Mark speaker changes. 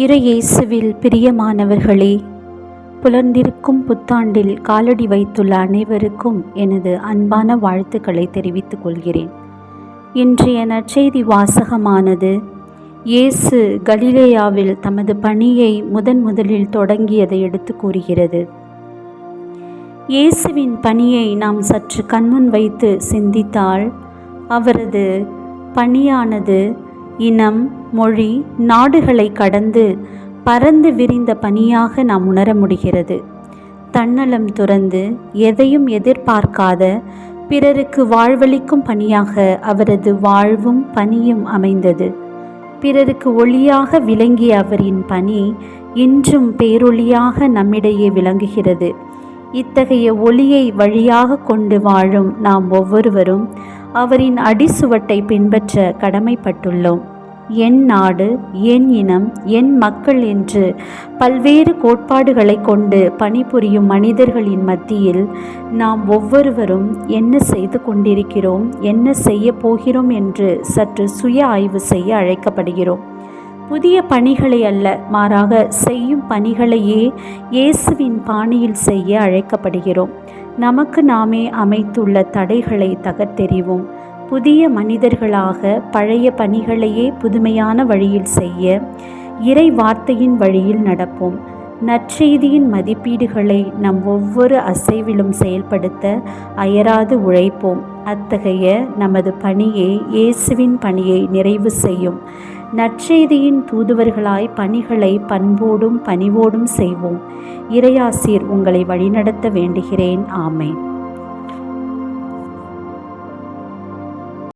Speaker 1: இறை இயேசுவில் பிரியமானவர்களே, புலர்ந்திருக்கும் புத்தாண்டில் காலடி வைத்துள்ள அனைவருக்கும் எனது அன்பான வாழ்த்துக்களை தெரிவித்துக் கொள்கிறேன். இன்றைய நற்செய்தி வாசகமானது இயேசு கலிலேயாவில் தமது பணியை முதலில் தொடங்கியதை எடுத்து கூறுகிறது. இயேசுவின் பணியை நாம் சற்று கண்முன் வைத்து சிந்தித்தால் அவரது பணியானது இனம், மொழி, நாடுகளை கடந்து பரந்து விரிந்த பணியாக நாம் உணர முடிகிறது. தன்னலம் துறந்து எதையும் எதிர்பார்க்காத பிறருக்கு வாழ்வளிக்கும் பணியாக அவரது வாழ்வும் பணியும் அமைந்தது. பிறருக்கு ஒளியாக விளங்கிய அவரின் பணி இன்றும் பேரொளியாக நம்மிடையே விளங்குகிறது. இத்தகைய ஒளியை வழியாக கொண்டு வாழும் நாம் ஒவ்வொருவரும் அவரின் அடிசுவட்டை பின்பற்ற கடமைப்பட்டுள்ளோம். என் நாடு, என் இனம், என் மக்கள் என்று பல்வேறு கோட்பாடுகளை கொண்டு பணிபுரியும் மனிதர்களின் மத்தியில் நாம் ஒவ்வொருவரும் என்ன செய்து கொண்டிருக்கிறோம், என்ன செய்ய போகிறோம் என்று சற்று சுய ஆய்வு செய்ய அழைக்கப்படுகிறோம். புதிய பணிகளை அல்ல, மாறாக செய்யும் பணிகளையே இயேசுவின் பாணியில் செய்ய அழைக்கப்படுகிறோம். நமக்கு நாமே அமைத்துள்ள தடைகளை தகர்த்தெறிவோம். புதிய மனிதர்களாக பழைய பணிகளையே புதுமையான வழியில் செய்ய இறை வார்த்தையின் வழியில் நடப்போம். நற்செய்தியின் மதிப்பீடுகளை நம் ஒவ்வொரு அசைவிலும் செயல்படுத்த அயராது உழைப்போம். அத்தகைய நமது பணியே இயேசுவின் பணியை நிறைவு செய்யும். நற்செய்தியின் தூதுவர்களாய் பணிகளை பண்போடும் பணிவோடும் செய்வோம். இறையாசீர் உங்களை வழிநடத்த வேண்டுகிறேன். ஆமென்.